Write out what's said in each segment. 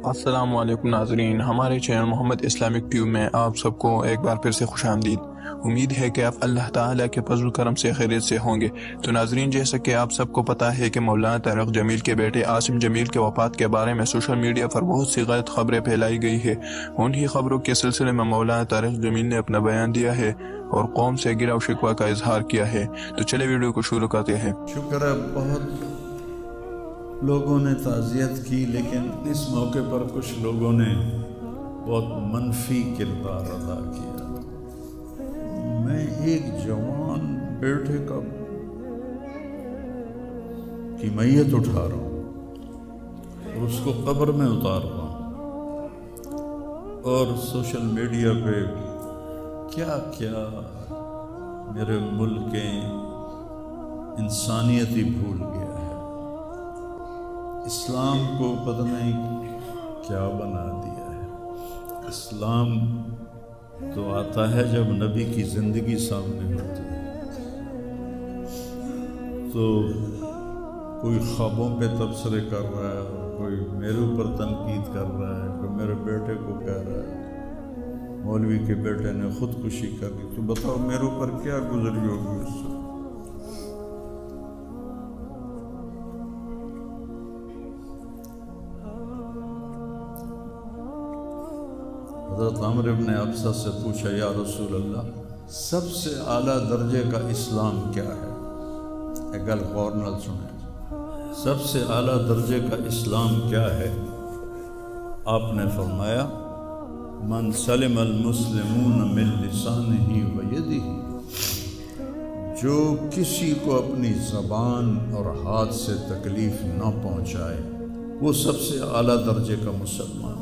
السلام علیکم ناظرین، ہمارے چینل محمد اسلامک ٹیوب میں آپ سب کو ایک بار پھر سے خوش آمدید۔ امید ہے کہ آپ اللہ تعالیٰ کے فضل و کرم سے خیریت سے ہوں گے۔ تو ناظرین، جیسا کہ آپ سب کو پتہ ہے کہ مولانا طارق جمیل کے بیٹے عاصم جمیل کے وفات کے بارے میں سوشل میڈیا پر بہت سی غلط خبریں پھیلائی گئی ہے۔ انہی خبروں کے سلسلے میں مولانا طارق جمیل نے اپنا بیان دیا ہے اور قوم سے گرا و شکوہ کا اظہار کیا ہے۔ تو چلے ویڈیو کو شروع کرتے ہیں۔ شکر ہے، بہت لوگوں نے تعزیت کی، لیکن اس موقع پر کچھ لوگوں نے بہت منفی کردار ادا کیا۔ میں ایک جوان بیٹے کی میت اٹھا رہا ہوں اور اس کو قبر میں اتار رہا ہوں، اور سوشل میڈیا پہ کیا کیا میرے ملک کے انسانیت ہی بھول گیا ہے۔ اسلام کو پتہ نہیں کیا بنا دیا ہے۔ اسلام تو آتا ہے جب نبی کی زندگی سامنے ہوتی ہے، تو کوئی خوابوں پہ تبصرے کر رہا ہے، کوئی میرے اوپر تنقید کر رہا ہے، کوئی میرے بیٹے کو کہہ رہا ہے مولوی کے بیٹے نے خودکشی کر لی۔ تو بتاؤ میرے اوپر کیا گزری ہوگی اس سے؟ حضرت عمر ابن ابسہ سے پوچھا، یا رسول اللہ، سب سے اعلیٰ درجے کا اسلام کیا ہے؟ ایک گل غور نال سنیں، سب سے اعلیٰ درجے کا اسلام کیا ہے؟ آپ نے فرمایا، من سلم المسلمون من لسانہ و یدہ، جو کسی کو اپنی زبان اور ہاتھ سے تکلیف نہ پہنچائے وہ سب سے اعلیٰ درجے کا مسلمان۔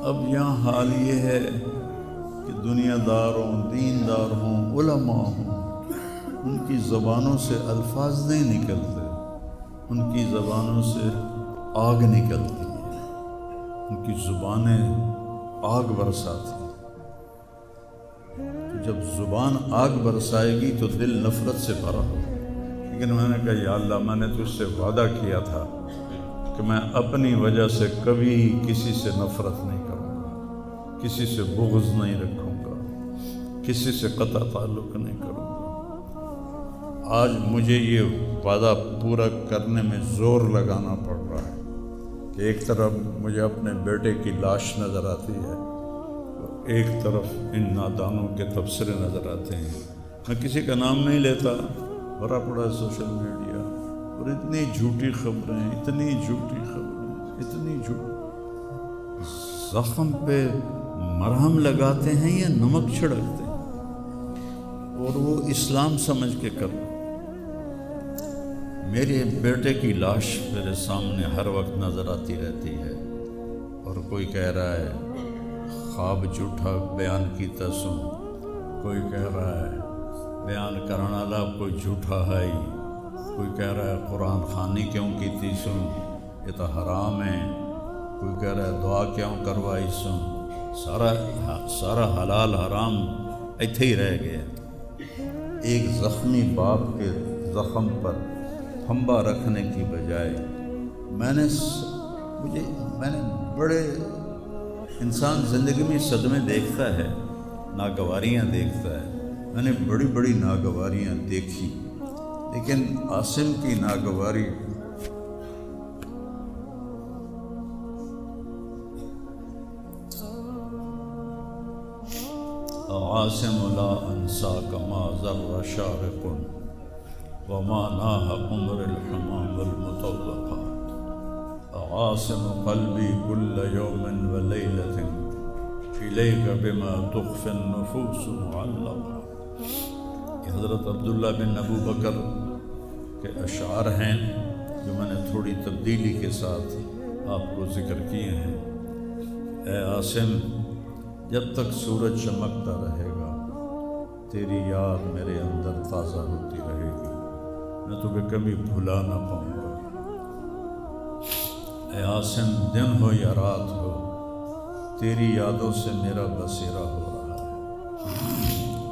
اب یہاں حال یہ ہے کہ دنیا دار ہوں، دین دار ہوں، علماء ہوں، ان کی زبانوں سے الفاظ نہیں نکلتے، ان کی زبانوں سے آگ نکلتی ہے، ان کی زبانیں آگ برساتی ہیں۔ تو جب زبان آگ برسائے گی تو دل نفرت سے بھرا ہو۔ لیکن میں نے کہا، یا اللہ، میں نے تجھ سے وعدہ کیا تھا کہ میں اپنی وجہ سے کبھی کسی سے نفرت نہیں کروں گا، کسی سے بغض نہیں رکھوں گا، کسی سے قطع تعلق نہیں کروں گا۔ آج مجھے یہ وعدہ پورا کرنے میں زور لگانا پڑ رہا ہے کہ ایک طرف مجھے اپنے بیٹے کی لاش نظر آتی ہے اور ایک طرف ان نادانوں کے تبصرے نظر آتے ہیں۔ میں کسی کا نام نہیں لیتا، بھرا پڑا ہے سوشل میڈیا، اور اتنی جھوٹی خبریں، اتنی جھوٹی خبریں، اتنی جھوٹ۔ زخم پہ مرہم لگاتے ہیں یا نمک چھڑکتے ہیں، اور وہ اسلام سمجھ کے کر رہے ہیں۔ میرے بیٹے کی لاش میرے سامنے ہر وقت نظر آتی رہتی ہے، اور کوئی کہہ رہا ہے خواب جھوٹا بیان کیتا سن، کوئی کہہ رہا ہے بیان کرنے والا کوئی جھوٹا ہے ہی، کوئی کہہ رہا ہے قرآن خوانی کیوں کیتی سن، یہ تو حرام ہے، کوئی کہہ رہا ہے دعا کیوں کروائی سن۔ سارا حلال حرام ایتھے ہی رہ گیا۔ ایک زخمی باپ کے زخم پر پھنبا رکھنے کی بجائے میں نے بڑے انسان زندگی میں صدمے دیکھتا ہے، ناگواریاں دیکھتا ہے، میں نے بڑی بڑی ناگواریاں دیکھی، لیکن عاصم کی ناگواری عاصم لا انساک ما ذر شارق وما ناہ عمر الحمام المطلقات، عاصم قلبی کل یوم ولیلۃ الیک بما تخفی النفوس معلقا۔ یہ حضرت عبداللہ بن ابو بکر کے اشعار ہیں جو میں نے تھوڑی تبدیلی کے ساتھ آپ کو ذکر کیے ہیں۔ اے عاصم، جب تک سورج چمکتا رہے گا تیری یاد میرے اندر تازہ ہوتی رہے گی، میں تمہیں کبھی بھلا نہ پاؤں گا۔ اے عاصم، دن ہو یا رات ہو، تیری یادوں سے میرا بصیرہ ہو رہا ہے۔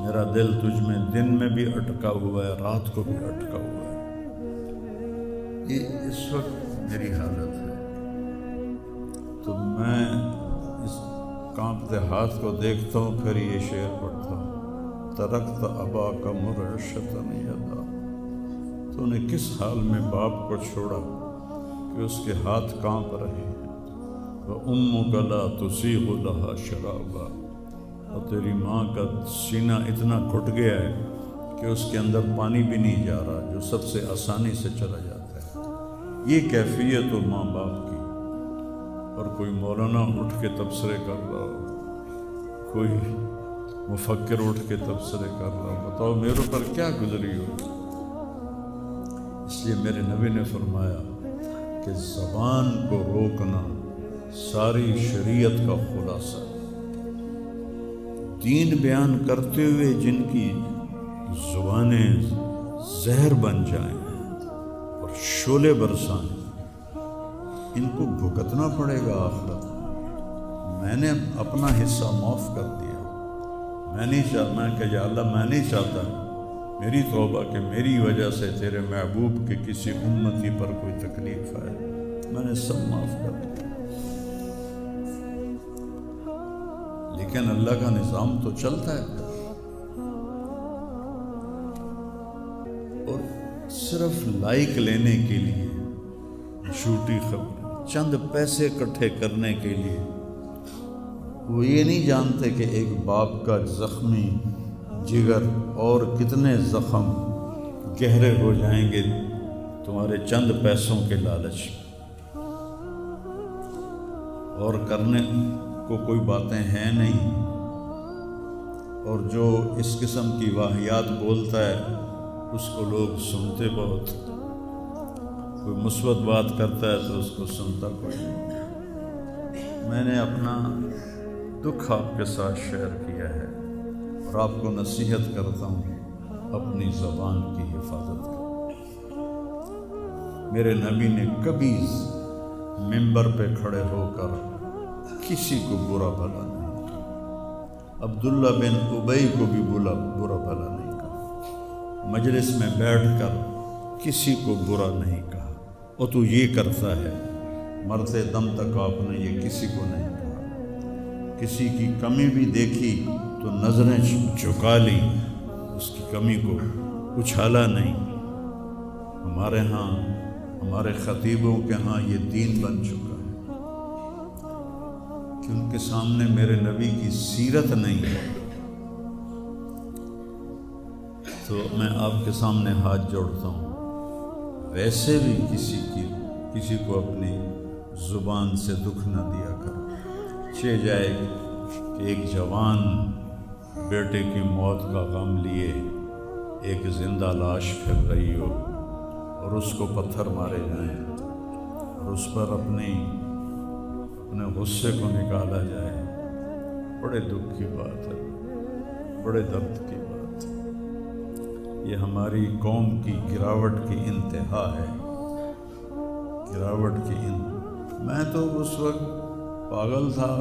میرا دل تجھ میں دن میں بھی اٹکا ہوا ہے، رات کو بھی اٹکا ہوا ہے۔ یہ اس وقت میری حالت ہے۔ تو میں اس کانپتے ہاتھ کو دیکھتا ہوں، پھر یہ شعر پڑھتا ہوں، ترکت اباک مرعشۃ یدا، تو نے کس حال میں باپ کو چھوڑا کہ اس کے ہاتھ کانپ رہے ہیں، وَأُمُّكَ لَا تُسِيغُ لَهَا شَرَابًا، اور تیری ماں کا سینہ اتنا گھٹ گیا ہے کہ اس کے اندر پانی بھی نہیں جا رہا، جو سب سے آسانی سے چلا جاتا ہے۔ یہ کیفیت ہو ماں باپ کی۔ اور کوئی مولانا اٹھ کے تبصرے کر رہا ہو، کوئی مفکر اٹھ کے تبصرے کر رہا ہو، بتاؤ میرے پر کیا گزری ہو۔ اس لیے میرے نبی نے فرمایا کہ زبان کو روکنا ساری شریعت کا خلاصہ ہے۔ دین بیان کرتے ہوئے جن کی زبانیں زہر بن جائیں اور شعلے برسائیں، ان کو بھگتنا پڑے گا آخرت میں نے اپنا حصہ معاف کر دیا، میں نہیں چاہتا، میں کہ یا اللہ میں نہیں چاہتا، میری توبہ کہ میری وجہ سے تیرے محبوب کے کسی امتی پر کوئی تکلیف آئے، میں نے سب معاف کر دیا۔ لیکن اللہ کا نظام تو چلتا ہے، اور صرف لائک لینے کے لیے جھوٹی خبر، چند پیسے اکٹھے کرنے کے لیے، وہ یہ نہیں جانتے کہ ایک باپ کا زخمی جگر اور کتنے زخم گہرے ہو جائیں گے تمہارے چند پیسوں کے لالچ، اور کرنے کو کوئی باتیں ہیں نہیں، اور جو اس قسم کی واہیات بولتا ہے اس کو لوگ سنتے بہت، کوئی مثبت بات کرتا ہے تو اس کو سنتا کوئی نہیں۔ میں نے اپنا دکھ آپ کے ساتھ شیئر کیا ہے، اور آپ کو نصیحت کرتا ہوں اپنی زبان کی حفاظت کریں۔ میرے نبی نے کبھی ممبر پہ کھڑے ہو کر کسی کو برا بھلا نہیں کہا، عبداللہ بن ابی کو بھی برا بھلا نہیں کہا، مجلس میں بیٹھ کر کسی کو برا نہیں کہا، اور تو یہ کرتا ہے، مرتے دم تک آپ نے یہ کسی کو نہیں کہا۔ کسی کی کمی بھی دیکھی تو نظریں جھکا لی، اس کی کمی کو اچھالا نہیں۔ ہمارے ہاں، ہمارے خطیبوں کے ہاں یہ دین بن چکا ہے کہ ان کے سامنے میرے نبی کی سیرت نہیں ہے، تو میں آپ کے سامنے ہاتھ جوڑتا ہوں، ویسے بھی کسی کو اپنی زبان سے دکھ نہ دیا کرو۔ چہ جائے کہ ایک جوان بیٹے کی موت کا غم لیے ایک زندہ لاش پھر رہی ہو، اور اس کو پتھر مارے جائیں، اور اس پر اپنے غصے کو نکالا جائے، بڑے دکھ کی بات ہے، بڑے درد کی بات ہے۔ یہ ہماری قوم کی گراوٹ کی انتہا ہے، گراوٹ کی میں تو اس وقت پاگل تھا،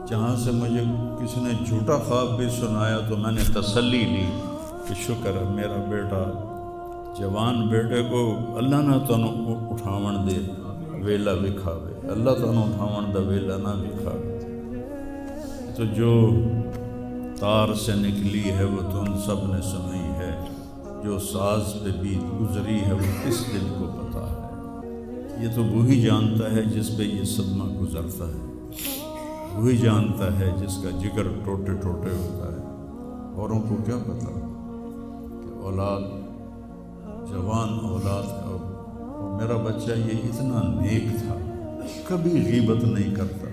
جہاں سے مجھے کسی نے جھوٹا خواب بھی سنایا تو میں نے تسلی لی کہ شکر ہے میرا بیٹا، جوان بیٹے کو اللہ نہ تنوں اٹھاون دے ویلا وکھاوے، اللہ تنوں اٹھاون دا ویلا نہ وکھاوے۔ تو جو تار سے نکلی ہے وہ تم سب نے سنی ہے، جو ساز پہ بیت گزری ہے وہ کس دل کو پتا ہے۔ یہ تو وہی جانتا ہے جس پہ یہ صدمہ گزرتا ہے، وہی جانتا ہے جس کا جگر ٹوٹے ٹوٹے ہوتا ہے۔ اوروں کو کیا پتا کہ اولاد، جوان اولاد کا، اور میرا بچہ یہ اتنا نیک تھا، کبھی غیبت نہیں کرتا،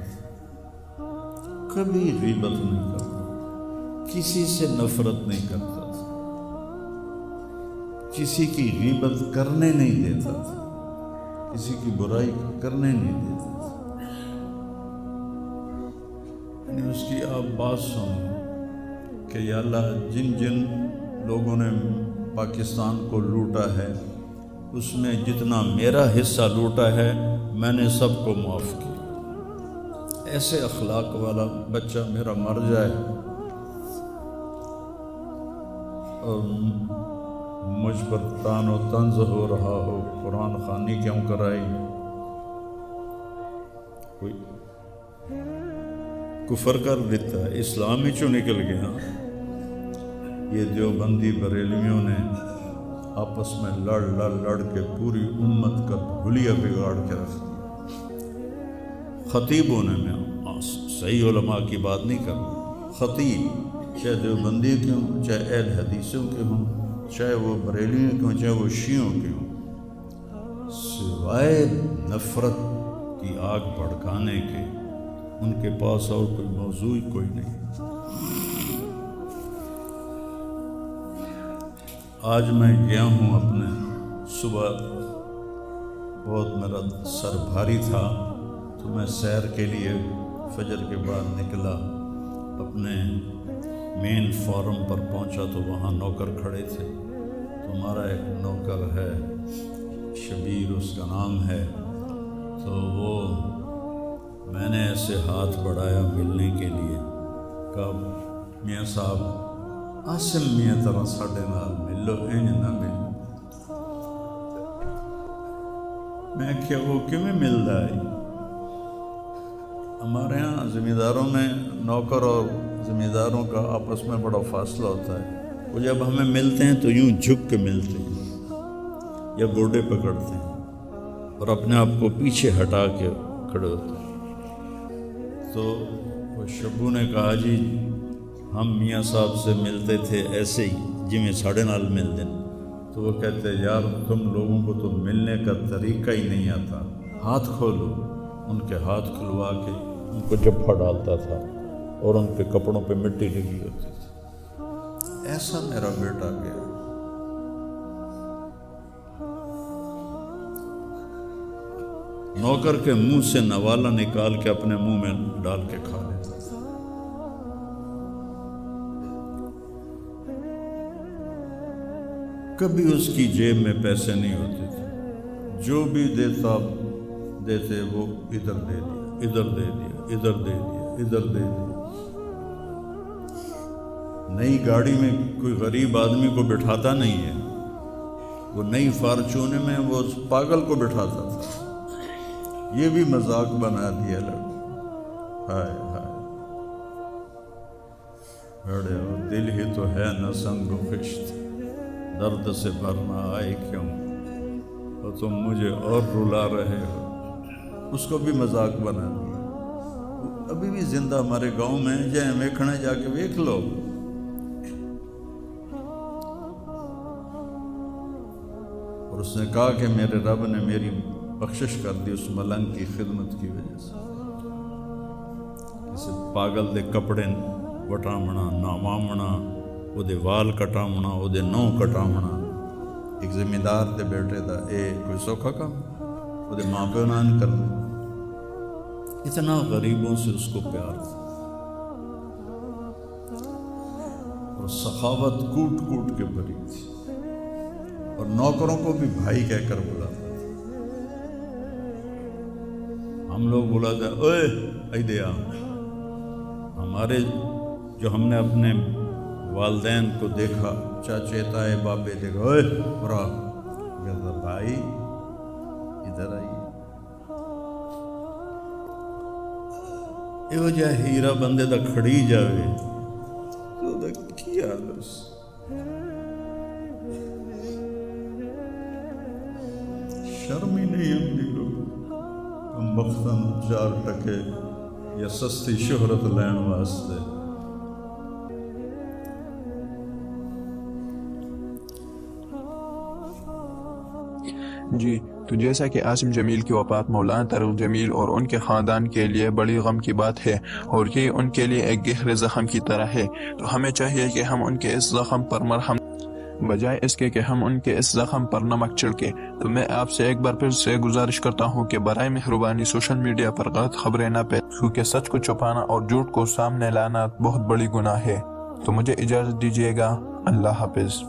کبھی غیبت نہیں کرتا، کسی سے نفرت نہیں کرتا تھا، کسی کی غیبت کرنے نہیں دیتا تھا، کسی کی برائی کرنے نہیں دیتا تھا۔ یعنی اس کی آپ بات سنیں کہ یا اللہ جن جن لوگوں نے پاکستان کو لوٹا ہے اس میں جتنا میرا حصہ لوٹا ہے میں نے سب کو معاف کیا۔ ایسے اخلاق والا بچہ میرا مر جائے اور مجھ پر تان و طنز ہو رہا ہو، قرآن خوانی کیوں کرائی، کوئی کفر کر دیتا ہے، اسلام ہی چوں نکل گیا۔ یہ دیوبندی بریلویوں نے آپس میں لڑ کے پوری امت کا بھولیا بگاڑ کے رکھ دیا۔ خطیبوں نے، میں صحیح علماء کی بات نہیں کر رہا، خطیب چاہے دیوبندی کے ہوں، چاہے اہل حدیثوں کے ہوں، چاہے وہ بریلیوں کے ہوں، چاہے وہ شیعوں کے ہوں، سوائے نفرت کی آگ بھڑکانے کے ان کے پاس اور کوئی موضوع کوئی نہیں۔ آج میں گیا ہوں اپنے، صبح بہت میرا سر بھاری تھا تو میں سیر کے لیے فجر کے بعد نکلا، اپنے مین فارم پر پہنچا تو وہاں نوکر کھڑے تھے۔ تو ہمارا ایک نوکر ہے شبیر اس کا نام ہے، تو وہ میں نے ایسے ہاتھ بڑھایا ملنے کے لیے، کہا میاں صاحب آسم میاں طرح ساڈے نال ملو، انج نہ ملو۔ میں کیا وہ کیوں ملتا ہے؟ ہمارے ہاں زمینداروں میں نوکر اور زمینداروں کا آپس میں بڑا فاصلہ ہوتا ہے، وہ جب ہمیں ملتے ہیں تو یوں جھک کے ملتے ہیں یا گوڈے پکڑتے ہیں اور اپنے آپ کو پیچھے ہٹا کے کھڑے ہوتے ہیں۔ تو وہ شبو نے کہا جی ہم میاں صاحب سے ملتے تھے ایسے ہی جی میں ساڑھے نال ملتے ہیں۔ تو وہ کہتے یار تم لوگوں کو تو ملنے کا طریقہ ہی نہیں آتا، ہاتھ کھولو۔ ان کے ہاتھ کھلوا کے ان کو جپھا ڈالتا تھا اور ان کے کپڑوں پہ مٹی لگی ہوتی تھی۔ ایسا میرا بیٹا گیا۔ نوکر کے منہ سے نوالا نکال کے اپنے منہ میں ڈال کے کھا لیتا تھا۔ کبھی اس کی جیب میں پیسے نہیں ہوتے تھے، جو بھی دیتے وہ ادھر دے دیا، ادھر دے دیا، ادھر دے دیا، ادھر دے دیا۔ نئی گاڑی میں کوئی غریب آدمی کو بٹھاتا نہیں ہے، وہ نئی فارچون میں وہ پاگل کو بٹھاتا تھا۔ یہ بھی مذاق بنا دیا لڑکا۔ ہائے ہائے بڑے ہو، دل ہی تو ہے نہ سنگ و خشت، درد سے بھرنا آئے کیوں، اور تم مجھے اور رلا رہے ہو۔ اس کو بھی مذاق بنا دیا۔ ابھی بھی زندہ ہمارے گاؤں میں جائیں ویکھنے جا کے ویکھ لو۔ اور اس نے کہا کہ میرے رب نے میری بخشش کر دی اس ملنگ کی خدمت کی وجہ سے۔ اسے پاگل دے کپڑے وٹامنا، نامامنا، وہ دے وال کٹامنا، وہ دے نو کٹامنا۔ ایک زمیندار دے بیٹے دا اے کوئی سوکھا کام، وہ دے ماں پہ نان کرنا۔ اتنا غریبوں سے اس کو پیار تھا، اور سخاوت کوٹ کوٹ کے بھری تھی، اور نوکروں کو بھی بھائی کہہ کر بلاتا تھا۔ ہم لوگ بلاتے ہیں اوئے ایدے آ، ہمارے جو ہم نے اپنے والدین کو دیکھا، چاچے تائے بابے دیکھا، اوئے برا کہتا بھائی ادھر آئیے۔ یہ جہ ہیرا بندے دا کھڑی جاوے تو دا کیا دس۔ شرم ہی نہیں آتی لوگ ہم وقتاً 4 ٹکے یا سستی شہرت لین واسطے۔ جی تو جیسا کہ عاصم جمیل کی وفات مولانا طارق جمیل اور ان کے خاندان کے لیے بڑی غم کی بات ہے، اور یہ ان کے لیے ایک گہرے زخم کی طرح ہے، تو ہمیں چاہیے کہ ہم ان کے اس زخم پر مرہم بجائے اس کے کہ ہم ان کے اس زخم پر نمک چھڑکے۔ تو میں آپ سے ایک بار پھر سے گزارش کرتا ہوں کہ برائے مہربانی سوشل میڈیا پر غلط خبریں نہ پھیلائیں، کیونکہ سچ کو چھپانا اور جھوٹ کو سامنے لانا بہت بڑی گناہ ہے۔ تو مجھے اجازت دیجیے گا، اللہ حافظ۔